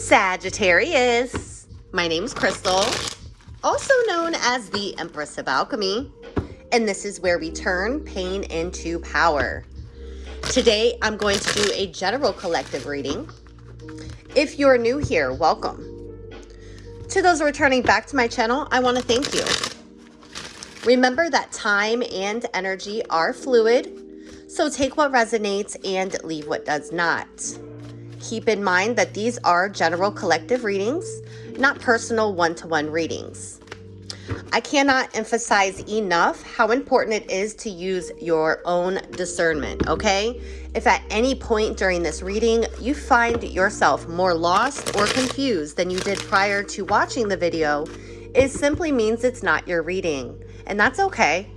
Sagittarius. My name's Crystal, also known as the Empress of Alchemy, and this is where we turn pain into power. Today, I'm going to do a general collective reading. If you're new here, welcome. To those returning back to my channel, I want to thank you. Remember that time and energy are fluid, so take what resonates and leave what does not. Keep in mind that these are general collective readings, not personal one-to-one readings. I cannot emphasize enough how important it is to use your own discernment, okay? If at any point during this reading you find yourself more lost or confused than you did prior to watching the video, it simply means it's not your reading, and that's okay.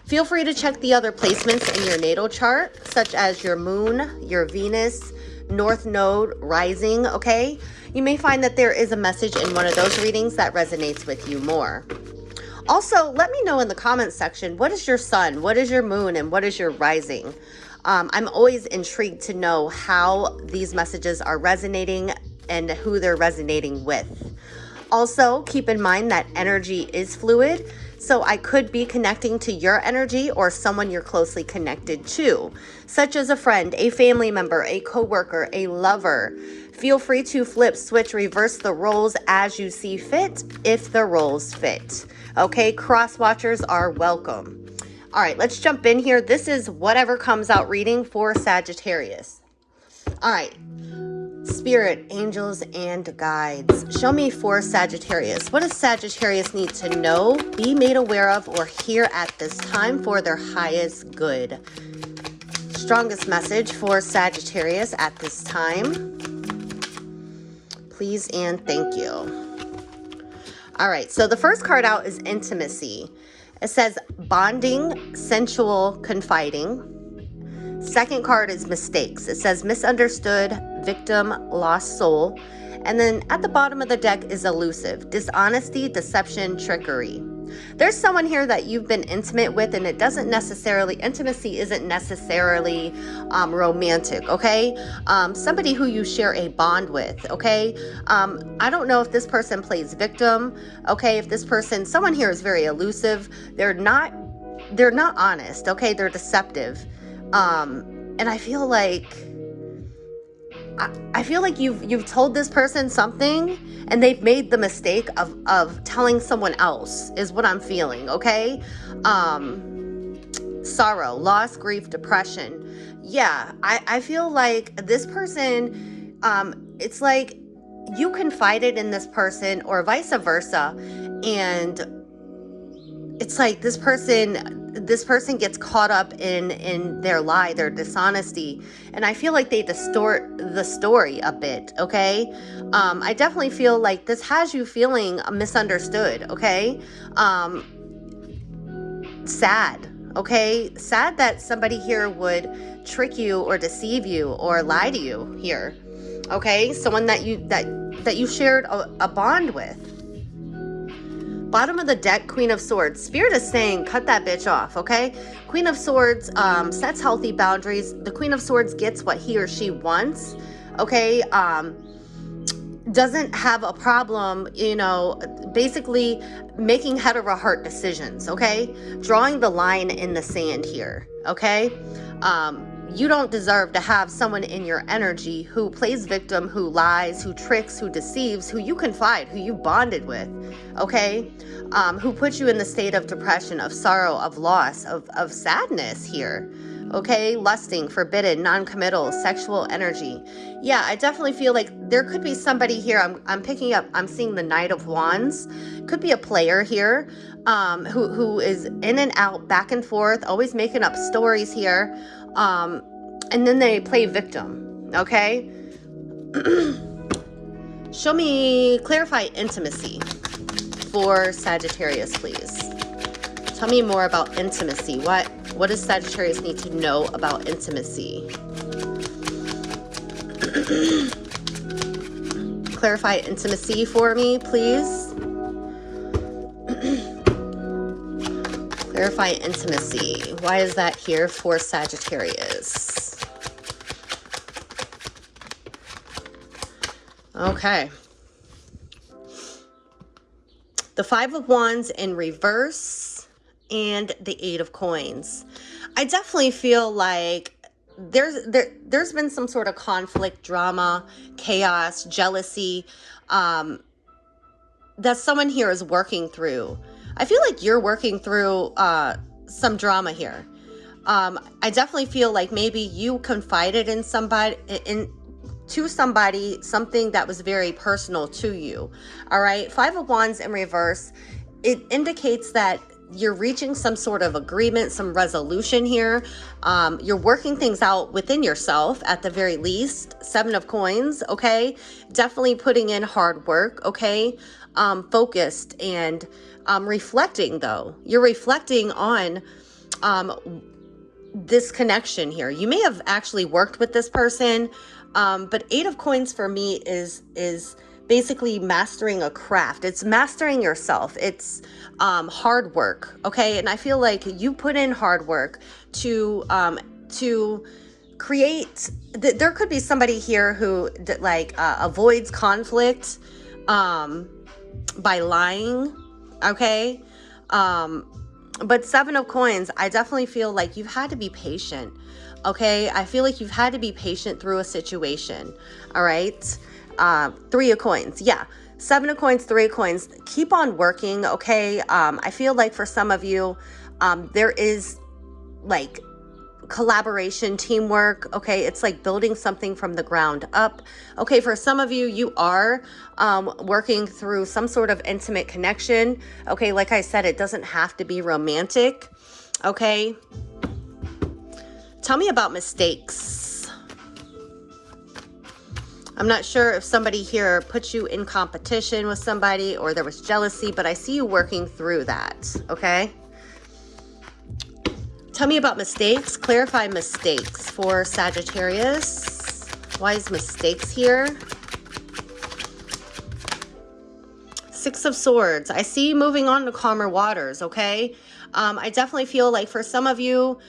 Feel free to check the other placements in your natal chart, such as your moon, your Venus, North Node, rising, okay? You may find that there is a message in one of those readings that resonates with you more. Also, let me know in the comments section, what is your sun, what is your moon, and what is your rising? I'm always intrigued to know how these messages are resonating and who they're resonating with. Also, keep in mind that energy is fluid, so I could be connecting to your energy or someone you're closely connected to, such as a friend, a family member, a coworker, a lover. Feel free to flip, switch, reverse the roles as you see fit, if the roles fit. Okay, cross watchers are welcome. All right, let's jump in here. This is whatever comes out reading for Sagittarius. All right. Spirit, angels, and guides. Show me for Sagittarius. What does Sagittarius need to know, be made aware of, or hear at this time for their highest good? Strongest message for Sagittarius at this time. Please and thank you. All right, so the first card out is intimacy. It says bonding, sensual, confiding. Second card is mistakes. It says misunderstood, victim, lost soul. And then at the bottom of the deck is elusive, dishonesty, deception, trickery. There's someone here that you've been intimate with, and it doesn't necessarily, intimacy isn't necessarily romantic, okay? Somebody who you share a bond with, okay? I don't know if this person plays victim, okay? If this person, someone here is very elusive. They're not honest, okay? They're deceptive. And I feel like you've told this person something and they've made the mistake of telling someone else is what I'm feeling, okay? Sorrow, loss, grief, depression. Yeah, I feel like this person, it's like you confided in this person or vice versa, and it's like this person gets caught up in their lie, their dishonesty, and I feel like they distort the story a bit, okay? I definitely feel like this has you feeling misunderstood, okay? Sad, okay? Sad that somebody here would trick you or deceive you or lie to you here, okay? Someone that you shared a bond with. Bottom of the deck, Queen of Swords. Spirit is saying, cut that bitch off, okay? Queen of Swords sets healthy boundaries. The Queen of Swords gets what he or she wants, okay? Doesn't have a problem, you know, basically making head over heart decisions, okay? Drawing the line in the sand here, okay? You don't deserve to have someone in your energy who plays victim, who lies, who tricks, who deceives, who you confide, who you bonded with, okay? Who puts you in the state of depression, of sorrow, of loss, of sadness here, okay? Lusting, forbidden, non-committal, sexual energy. Yeah, I definitely feel like there could be somebody here. I'm picking up, I'm seeing the Knight of Wands. Could be a player here who is in and out, back and forth, always making up stories here. And then they play victim, okay? Show me, clarify intimacy for Sagittarius, please. Tell me more about intimacy. What does Sagittarius need to know about intimacy? Clarify intimacy for me, please. Clarify intimacy. Why is that here for Sagittarius? Okay. The Five of Wands in reverse and the Eight of Coins. I definitely feel like there's been some sort of conflict, drama, chaos, jealousy, that someone here is working through. I feel like you're working through some drama here. I definitely feel like maybe you confided in somebody, something that was very personal to you. All right. Five of Wands in reverse. It indicates that you're reaching some sort of agreement, some resolution here. You're working things out within yourself at the very least. Seven of Coins. Okay. Definitely putting in hard work. Okay. Focused and reflecting though. You're reflecting on this connection here. You may have actually worked with this person, but Eight of Coins for me is basically mastering a craft. It's mastering yourself. It's hard work, okay? And I feel like you put in hard work to create. There could be somebody here who avoids conflict by lying, okay? But Seven of Coins, I definitely feel like you've had to be patient, okay? I feel like you've had to be patient through a situation, all right? Three of Coins, yeah. Seven of Coins, Three of Coins, keep on working, okay? I feel like for some of you, there is like collaboration, teamwork, okay? It's like building something from the ground up. Okay, for some of you, you are working through some sort of intimate connection. Okay, like I said, it doesn't have to be romantic. Okay. Tell me about mistakes. I'm not sure if somebody here put you in competition with somebody or there was jealousy, but I see you working through that, okay? Tell me about mistakes. Clarify mistakes for Sagittarius. Why is mistakes here? Six of Swords. I see you moving on to calmer waters, okay? I definitely feel like for some of you,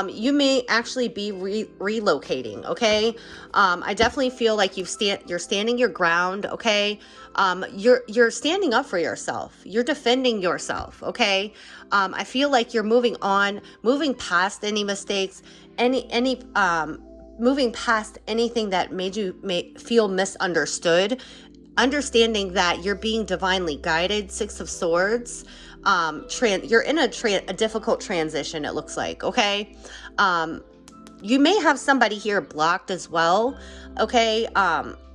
you may actually be relocating, okay? I definitely feel like you're standing your ground, okay? You're standing up for yourself. You're defending yourself, okay? I feel like you're moving on, moving past any mistakes, moving past anything that made you feel misunderstood, understanding that you're being divinely guided. Six of Swords. You're in a difficult transition, it looks like, okay? You may have somebody here blocked as well, okay?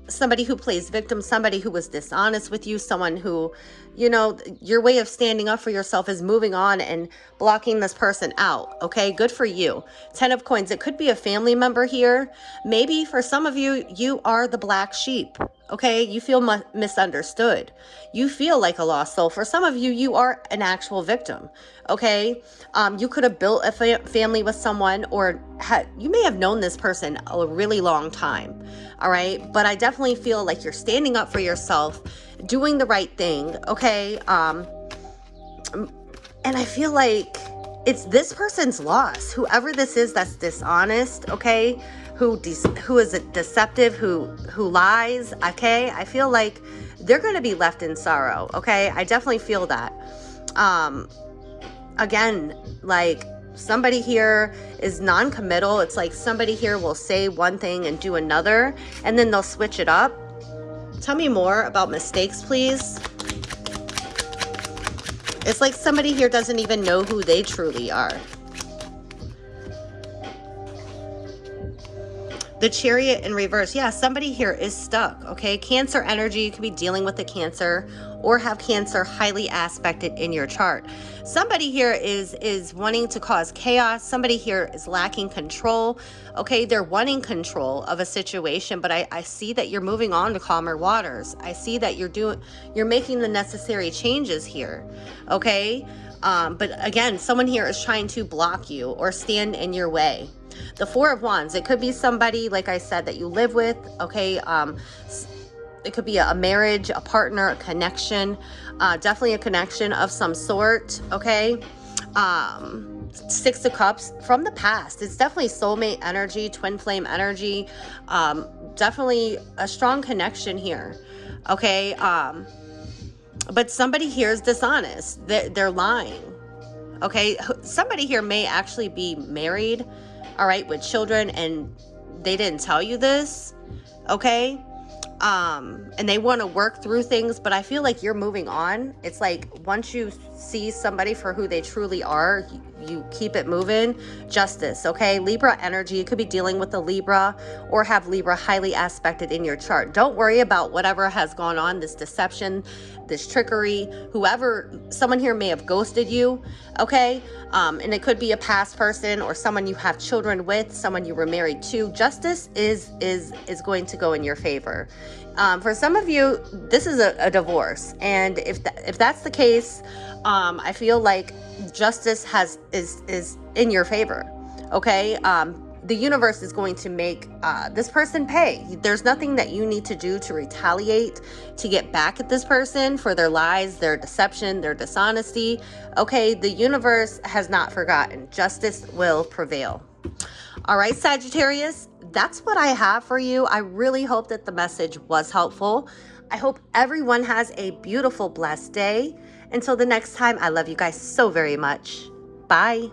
Somebody who plays victim, somebody who was dishonest with you, someone who, you know, your way of standing up for yourself is moving on and blocking this person out, okay? Good for you. 10 of Coins. It could be a family member here. Maybe for some of you, you are the black sheep, okay? You feel misunderstood. You feel like a lost soul. For some of you, you are an actual victim, okay? You could have built a family with someone, or you may have known this person a really long time, all right? But I definitely feel like you're standing up for yourself, doing the right thing, okay? And I feel like it's this person's loss. Whoever this is that's dishonest, okay? Who is deceptive, who lies, okay? I feel like they're going to be left in sorrow, okay? I definitely feel that. Again, like somebody here is non-committal. It's like somebody here will say one thing and do another, and then they'll switch it up. Tell me more about mistakes, please. It's like somebody here doesn't even know who they truly are. The Chariot in reverse. Yeah, somebody here is stuck, okay? Cancer energy. You could be dealing with the Cancer or have Cancer highly aspected in your chart. Somebody here is wanting to cause chaos. Somebody here is lacking control, okay? They're wanting control of a situation, but I see that you're moving on to calmer waters. I see that you're making the necessary changes here, okay? But again, someone here is trying to block you or stand in your way. The Four of Wands. It could be somebody, like I said, that you live with, okay? It could be a marriage, a partner, a connection, definitely a connection of some sort, okay? Six of Cups from the past. It's definitely soulmate energy, twin flame energy, definitely a strong connection here. Okay. But somebody here is dishonest. They're lying. Okay. Somebody here may actually be married, all right, with children, and they didn't tell you this. Okay. And they want to work through things, but I feel like you're moving on. It's like once you see somebody for who they truly are, you keep it moving. Justice, okay? Libra energy, you could be dealing with a Libra or have Libra highly aspected in your chart. Don't worry about whatever has gone on, this deception, this trickery, someone here may have ghosted you, okay? And it could be a past person or someone you have children with, someone you were married to. Justice is going to go in your favor. For some of you, this is a divorce, and if that's the case, I feel like justice is in your favor. Okay, the universe is going to make this person pay. There's nothing that you need to do to retaliate, to get back at this person for their lies, their deception, their dishonesty. Okay, the universe has not forgotten. Justice will prevail. All right, Sagittarius, that's what I have for you. I really hope that the message was helpful. I hope everyone has a beautiful, blessed day. Until the next time, I love you guys so very much. Bye.